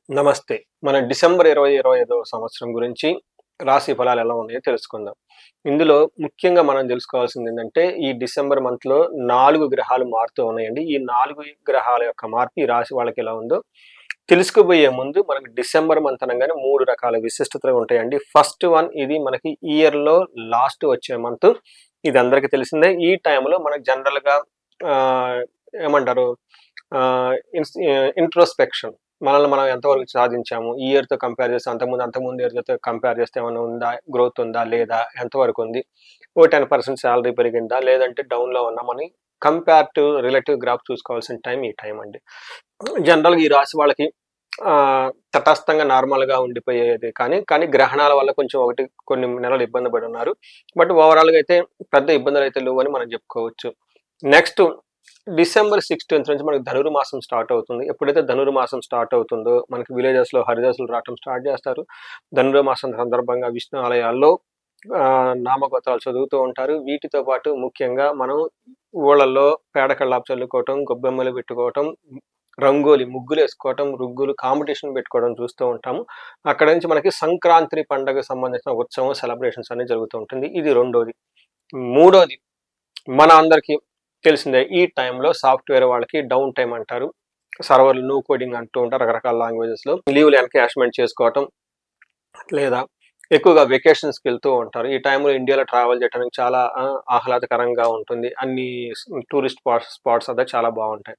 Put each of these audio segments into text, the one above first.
నమస్తే. మన డిసెంబర్ 2025 సంవత్సరం గురించి రాశి ఫలాలు ఎలా ఉన్నాయో తెలుసుకుందాం. ఇందులో ముఖ్యంగా మనం తెలుసుకోవాల్సిందేంటంటే, ఈ డిసెంబర్ మంత్‌లో 4 గ్రహాలు మారుతూ ఉన్నాయండి. ఈ 4 గ్రహాల యొక్క మార్పు ఈ రాశి వాళ్ళకి ఎలా ఉందో తెలుసుకోబోయే ముందు మనకు డిసెంబర్ మంత్ అనంగానే 3 రకాల విశిష్టతలు ఉంటాయండి. ఫస్ట్ వన్ ఇది మనకి ఇయర్‌లో లాస్ట్ వచ్చే మంత్. ఇది అందరికీ తెలిసిందే. ఈ టైంలో మనకు జనరల్‌గా ఆహ్, ఏమంటారు ఇంట్రోస్పెక్షన్ మనల్ని మనం ఎంతవరకు సాధించాము, ఈ ఇయర్‌తో కంపేర్ చేస్తే అంతకుముందు ఇయర్‌తో కంపేర్ చేస్తే ఏమన్నా ఉందా? గ్రోత్ ఉందా? లేదా? ఎంతవరకు ఉంది? ఓ 10% సాలరీ పెరిగిందా? లేదంటే డౌన్‌లో ఉన్నామని కంపేర్ రిలేటివ్ గ్రాఫ్ చూసుకోవాల్సిన టైం ఈ టైం అండి. జనరల్‌గా ఈ రాశి వాళ్ళకి తటస్థంగా నార్మల్‌గా ఉండిపోయేది కానీ గ్రహణాల వల్ల కొంచెం కొన్ని నెలలు ఇబ్బంది పడి ఉన్నారు. బట్ ఓవరాల్‌గా అయితే పెద్ద ఇబ్బందులైతే లేవని మనం చెప్పుకోవచ్చు. నెక్స్ట్ డిసెంబర్ 16థ్ నుంచి మనకి ధనుర్మాసం స్టార్ట్ అవుతుంది. ఎప్పుడైతే ధనుర్మాసం స్టార్ట్ అవుతుందో మనకి విలేజెస్‌లో హరిదాసులు రావటం స్టార్ట్ చేస్తారు. ధనుర్మాసం సందర్భంగా విష్ణు ఆలయాల్లో నామగోత్రాలు చదువుతూ ఉంటారు. వీటితో పాటు ముఖ్యంగా మనం ఊళ్ళల్లో పేడ కల్లాపు చల్లుకోవటం, గొబ్బెమ్మలు పెట్టుకోవటం, రంగోలి ముగ్గులేసుకోవటం, రుగ్గులు కాంపిటీషన్ పెట్టుకోవడం చూస్తూ ఉంటాము. అక్కడి నుంచి మనకి సంక్రాంతి పండగకు సంబంధించిన ఉత్సవం, సెలబ్రేషన్స్ అన్నీ జరుగుతూ ఉంటుంది. ఇది రెండోది. మూడోది మన అందరికీ తెలిసిందే. ఈ టైంలో సాఫ్ట్‌వేర్ వాళ్ళకి డౌన్ టైమ్ అంటారు. సర్వర్‌లు నో కోడింగ్ అంటూ ఉంటారు రకరకాల లాంగ్వేజెస్‌లో. లీవ్‌లు ఎన్‌కాష్‌మెంట్ చేసుకోవటం లేదా ఎక్కువగా వెకేషన్స్‌కి వెళ్తూ ఉంటారు. ఈ టైంలో ఇండియాలో ట్రావెల్ చేయడానికి చాలా ఆహ్లాదకరంగా ఉంటుంది. అన్ని టూరిస్ట్ స్పాట్స్ అంతా చాలా బావుంటాయి.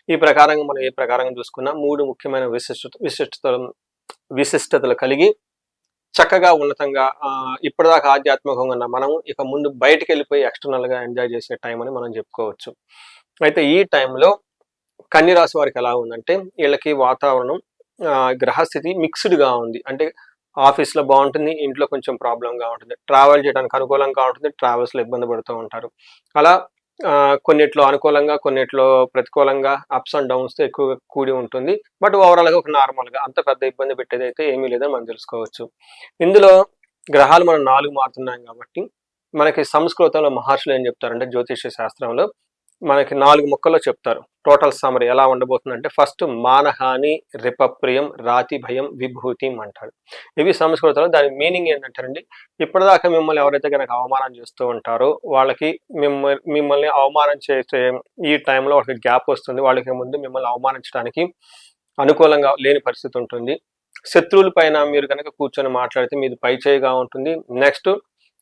ఈ ప్రకారంగా మనం ఏ ప్రకారంగా చూసుకున్నా 3 ముఖ్యమైన విశిష్టతలు కలిగి చక్కగా ఉన్నతంగా ఇప్పటిదాకా ఆధ్యాత్మికంగా ఉన్న మనం ఇక ముందు బయటికెళ్ళిపోయి ఎక్స్‌టర్నల్‌గా ఎంజాయ్ చేసే టైం అని మనం చెప్పుకోవచ్చు. అయితే ఈ టైంలో కన్య రాశి వారికి ఎలా ఉందంటే, ఈళ్ళకి వాతావరణం గ్రహస్థితి మిక్స్‌డ్‌గా ఉంది. అంటే ఆఫీస్‌లో బావుంటుంది. ఇంట్లో కొంచెం ప్రాబ్లమ్‌గా ఉంటుంది. ట్రావెల్ చేయడానికి అనుకూలంగా ఉంటుంది. ట్రావెల్స్‌లో ఇబ్బంది పడుతూ ఉంటారు. అలా కొన్నిట్లో అనుకూలంగా, కొన్నిట్లో ప్రతికూలంగా అప్స్ అండ్ డౌన్స్‌తో ఎక్కువగా కూడి ఉంటుంది. బట్ ఓవరాల్‌గా ఒక నార్మల్‌గా అంత పెద్ద ఇబ్బంది పెట్టేదైతే ఏమీ లేదని మనం తెలుసుకోవచ్చు. ఇందులో గ్రహాలు మనం 4 మారుతున్నాం కాబట్టి, మనకి సంస్కృతంలో మహర్షులు ఏం చెప్తారంటే జ్యోతిష్య శాస్త్రంలో మనకి 4 ముక్కల్లో చెప్తారు. టోటల్ సమ్మరీ ఎలా ఉండబోతుందంటే ఫస్ట్ మానహాని, రిపప్రియం, రాతి భయం, విభూతిం అంటారు. ఇవి సంస్కృతంలో దాని మీనింగ్ ఏంటంటేనండి, ఇప్పటిదాకా మిమ్మల్ని ఎవరైతే గనక అవమానం చేస్తూ ఉంటారో వాళ్ళకి మిమ్మల్ని అవమానం చేసే ఈ టైంలో వాళ్ళకి గ్యాప్ వస్తుంది. వాళ్ళకి ముందు మిమ్మల్ని అవమానించడానికి అనుకూలంగా లేని పరిస్థితి ఉంటుంది. శత్రువుల పైన మీరు గనక కూర్చొని మాట్లాడితే మీది పైచేయిగా ఉంటుంది. నెక్స్ట్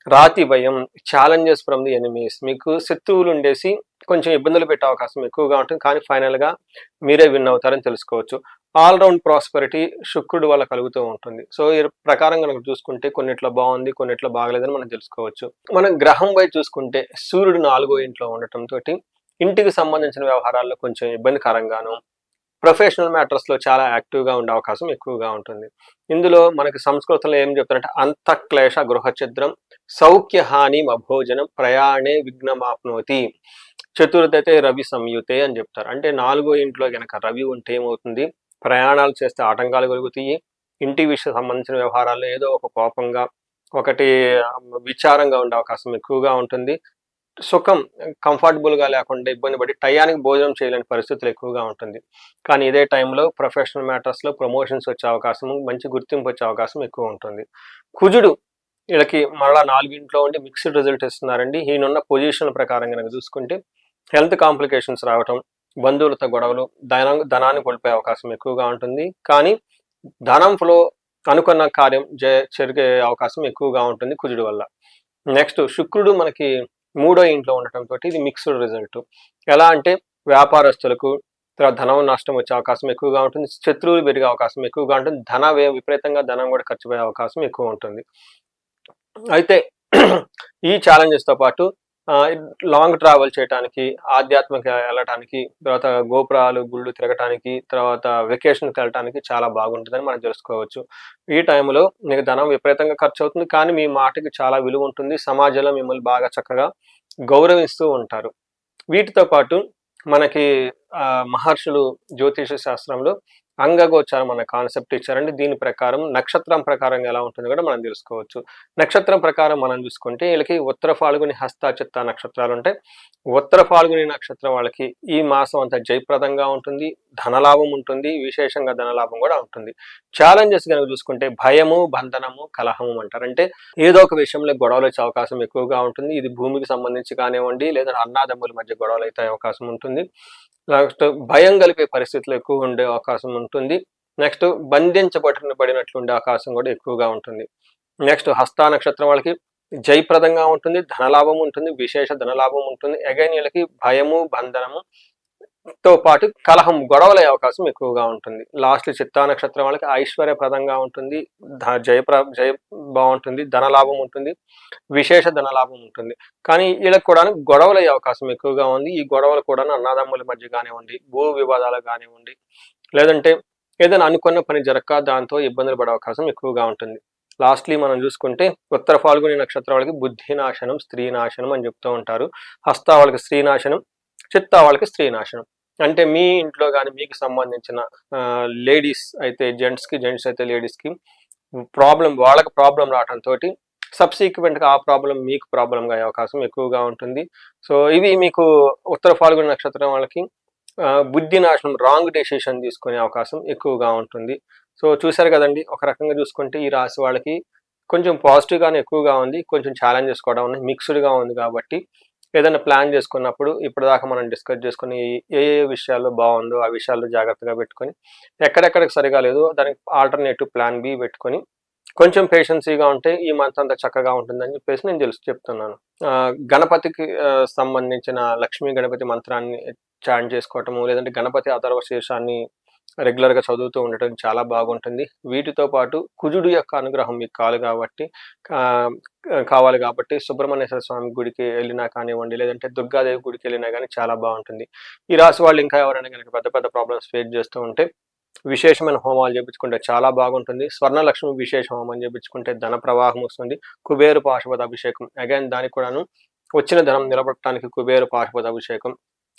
రాతి భయం, ఛాలెంజెస్ ఫ్రమ్ ది ఎనిమీస్. మీకు శత్రువులు ఉండేసి కొంచెం ఇబ్బందులు పెట్టే అవకాశం ఎక్కువగా ఉంటుంది. కానీ ఫైనల్‌గా మీరే విన్ అవుతారని తెలుసుకోవచ్చు. ఆల్ రౌండ్ ప్రాస్పెరిటీ శుక్రుడు వల్ల కలుగుతూ ఉంటుంది. సో, ఈ ప్రకారం గనక చూసుకుంటే కొన్నిట్లో బావుంది, కొన్నిట్లో బాగలేదని మనం తెలుసుకోవచ్చు. మనం గ్రహం వైపు చూసుకుంటే సూర్యుడు 4వ ఇంట్లో ఉండటంతోటి ఇంటికి సంబంధించిన వ్యవహారాల్లో కొంచెం ఇబ్బందికరంగాను, ప్రొఫెషనల్ మ్యాటర్స్‌లో చాలా యాక్టివ్‌గా ఉండే అవకాశం ఎక్కువగా ఉంటుంది. ఇందులో మనకి సంస్కృతంలో ఏం చెప్తారంటే అంతఃక్లేశ గృహఛిద్రం సౌఖ్యహానిం అభోజనం ప్రయాణే విఘ్నమాప్నోతి. చతుర్థతే రవి సంయుతే అని చెప్తారు. అంటే 4వ ఇంట్లో గనక రవి ఉంటే ఏమవుతుంది? ప్రయాణాలు చేస్తే ఆటంకాలు కలుగుతాయి. ఇంటి విషయం సంబంధించిన వ్యవహారాల్లో ఏదో ఒక కోపంగా, ఒకటి విచారంగా ఉండే అవకాశం ఎక్కువగా ఉంటుంది. సుఖం కంఫర్టబుల్‌గా లేకుండా ఇబ్బంది పడి టయానికి భోజనం చేయలేని పరిస్థితులు ఎక్కువగా ఉంటుంది. కానీ ఇదే టైంలో ప్రొఫెషనల్ మ్యాటర్స్‌లో ప్రమోషన్స్ వచ్చే అవకాశము, మంచి గుర్తింపు వచ్చే అవకాశం ఎక్కువ ఉంటుంది. కుజుడు ఈళ్ళకి మరలా 4 ఉండి మిక్స్డ్ రిజల్ట్ ఇస్తున్నారండి. ఈయనున్న పొజిషన్ ప్రకారం గనక చూసుకుంటే హెల్త్ కాంప్లికేషన్స్ రావటం, బంధువులతో గొడవలు, ధనాన్ని కోల్పోయే అవకాశం ఎక్కువగా ఉంటుంది. కానీ ధనం ఫ్లో అనుకున్న కార్యం జరిగే అవకాశం ఎక్కువగా ఉంటుంది కుజుడు వల్ల. నెక్స్ట్ శుక్రుడు మనకి 3వ ఇంట్లో ఉండటంతోటి ఇది మిక్స్డ్ రిజల్ట్. ఎలా అంటే వ్యాపారస్తులకు తర్వాత ధనం నష్టం వచ్చే అవకాశం ఎక్కువగా ఉంటుంది. శత్రువులు పెరిగే అవకాశం ఎక్కువగా ఉంటుంది. విపరీతంగా ధనం కూడా ఖర్చు పోయే అవకాశం ఎక్కువ ఉంటుంది. అయితే ఈ ఛాలెంజెస్‌తో పాటు ఆహ్, లాంగ్ ట్రావెల్ చేయటానికి, ఆధ్యాత్మిక ఎళ్ళటానికి, తర్వాత గోపురాలు, గుళ్ళు తిరగటానికి, తర్వాత వెకేషన్‌కెళ్ళటానికి చాలా బాగుంటుందని మనం తెలుసుకోవచ్చు. ఈ టైంలో మీకు ధనం విపరీతంగా ఖర్చవుతుంది. కానీ మీ మాటకి చాలా విలువ ఉంటుంది. సమాజంలో మిమ్మల్ని బాగా చక్కగా గౌరవిస్తూ ఉంటారు. వీటితో పాటు మనకి మహర్షులు జ్యోతిష శాస్త్రంలో అంగగోచారం అనే కాన్సెప్ట్ ఇచ్చారండి. దీని ప్రకారం నక్షత్రం ప్రకారంగా ఎలా ఉంటుందో కూడా మనం తెలుసుకోవచ్చు. నక్షత్రం ప్రకారం మనం చూసుకుంటే వీళ్ళకి ఉత్తర ఫాల్గుని, హస్త, చిత్త నక్షత్రాలు ఉంటాయి. ఉత్తర ఫాల్గుని నక్షత్రం వాళ్ళకి ఈ మాసం అంతా జయప్రదంగా ఉంటుంది, ధనలాభం ఉంటుంది, విశేషంగా ధనలాభం కూడా ఉంటుంది. ఛాలెంజెస్ కనుక చూసుకుంటే భయము, బంధనము, కలహము అంటారు. అంటే ఏదో ఒక విషయంలో గొడవలు వచ్చే అవకాశం ఎక్కువగా ఉంటుంది. ఇది భూమికి సంబంధించి కానివ్వండి, లేదా అన్నాదమ్ముల మధ్య గొడవలు అయితే అవకాశం ఉంటుంది. నెక్స్ట్ భయం కలిపే పరిస్థితులు ఎక్కువ ఉండే అవకాశం ఉంటుంది. నెక్స్ట్ బంధించబడినట్లు ఉండే అవకాశం కూడా ఎక్కువగా ఉంటుంది. నెక్స్ట్ హస్త నక్షత్రం వాళ్ళకి జయప్రదంగా ఉంటుంది, ధనలాభం ఉంటుంది, విశేష ధనలాభం ఉంటుంది. అగైన్ వీళ్ళకి భయము, బంధనము తో పాటు కలహం, గొడవలయ్యే అవకాశం ఎక్కువగా ఉంటుంది. లాస్ట్ చిత్తా నక్షత్రం వాళ్ళకి ఐశ్వర్యప్రదంగా ఉంటుంది, జయ బాగుంటుంది, ధనలాభం ఉంటుంది, విశేష ధనలాభం ఉంటుంది. కానీ వీళ్ళకి కూడా గొడవలయ్యే అవకాశం ఎక్కువగా ఉంది. ఈ గొడవలు కూడా అన్నదమ్ముల మధ్య కానివ్వండి, భూ వివాదాలు కానివ్వండి, లేదంటే ఏదైనా అనుకున్న పని జరగక దాంతో ఇబ్బందులు పడే అవకాశం ఎక్కువగా ఉంటుంది. లాస్ట్లీ మనం చూసుకుంటే ఉత్తర ఫాల్గుని నక్షత్రం వాళ్ళకి బుద్ధి నాశనం, స్త్రీ నాశనం అని చెప్తూ ఉంటారు. హస్త వాళ్ళకి స్త్రీ నాశనం, చిత్తా వాళ్ళకి స్త్రీ నాశనం. అంటే మీ ఇంట్లో కానీ మీకు సంబంధించిన లేడీస్ అయితే జెంట్స్కి, జెంట్స్ అయితే లేడీస్కి వాళ్ళకి ప్రాబ్లం రావడంతో సబ్సీక్వెంట్గా ఆ ప్రాబ్లం మీకు ప్రాబ్లంగా అయ్యే అవకాశం ఎక్కువగా ఉంటుంది. సో ఇవి మీకు ఉత్తర ఫాల్గుని నక్షత్రం వాళ్ళకి బుద్ధి నాశనం, రాంగ్ డెసిషన్ తీసుకునే అవకాశం ఎక్కువగా ఉంటుంది. సో చూసారు కదండి, ఒక రకంగా చూసుకుంటే ఈ రాశి వాళ్ళకి కొంచెం పాజిటివ్గానే ఎక్కువగా ఉంది, కొంచెం ఛాలెంజెస్ కూడా ఉన్నాయి, మిక్స్డ్గా ఉంది. కాబట్టి ఏదైనా ప్లాన్ చేసుకున్నప్పుడు ఇప్పటిదాకా మనం డిస్కస్ చేసుకుని ఏ ఏ విషయాల్లో బాగుందో ఆ విషయాల్లో జాగ్రత్తగా పెట్టుకొని, ఎక్కడెక్కడికి సరిగా లేదో దానికి ఆల్టర్నేటివ్ ప్లాన్ బి పెట్టుకొని కొంచెం పేషెన్సీగా ఉంటే ఈ మంత్ అంతా చక్కగా ఉంటుందని చెప్పేసి నేను చెప్తున్నాను. గణపతికి సంబంధించిన లక్ష్మీ గణపతి మంత్రాన్ని చాంట్ చేసుకోవటము, లేదంటే గణపతి అథర్వ శీర్షాన్ని రెగ్యులర్గా చదువుతూ ఉండటం చాలా బాగుంటుంది. వీటితో పాటు కుజుడు యొక్క అనుగ్రహం మీకు కావాలి కాబట్టి సుబ్రహ్మణ్యేశ్వర స్వామి గుడికి వెళ్ళినా కానివ్వండి, లేదంటే దుర్గాదేవి గుడికి వెళ్ళినా కానీ చాలా బాగుంటుంది. ఈ రాశి వాళ్ళు ఇంకా ఎవరైనా కనుక పెద్ద పెద్ద ప్రాబ్లమ్స్ ఫేస్ చేస్తూ ఉంటే విశేషమైన హోమాలు చేయించుకుంటే చాలా బాగుంటుంది. స్వర్ణలక్ష్మి విశేష హోమం చేయించుకుంటే ధన ప్రవాహం వస్తుంది. కుబేరు పాశుపత అభిషేకం, అగైన్ దానికి కూడాను వచ్చిన ధనం నిలబడటానికి కుబేరు పాశుపత అభిషేకం.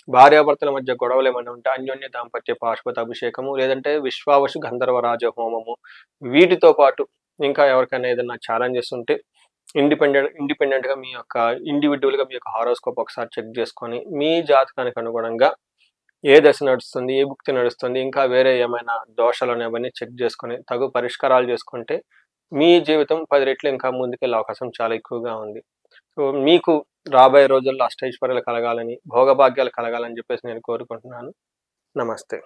భార్యాభర్తల మధ్య గొడవలు ఏమైనా ఉంటే అన్యోన్య దాంపత్య పాశుపత అభిషేకము, లేదంటే విశ్వావశు గంధర్వరాజ హోమము. వీటితో పాటు ఇంకా ఎవరికైనా ఏదైనా ఛాలెంజెస్ ఉంటే ఇండిపెండెంట్గా మీ యొక్క ఇండివిజువల్గా మీ యొక్క హారోస్కోప్ ఒకసారి చెక్ చేసుకొని మీ జాతకానికి అనుగుణంగా ఏ దశ నడుస్తుంది, ఏ భుక్తి నడుస్తుంది, ఇంకా వేరే ఏమైనా దోషాలు అనేవన్నీ చెక్ చేసుకొని తగు పరిష్కారాలు చేసుకుంటే మీ జీవితం 10 రెట్లు ఇంకా ముందుకెళ్ళే అవకాశం చాలా ఎక్కువగా ఉంది. సో మీకు రాబోయే రోజుల్లో అష్టైశ్వర్యాలు కలగాలని, భోగభాగ్యాలు కలగాలని చెప్పేసి నేను కోరుకుంటున్నాను. నమస్తే.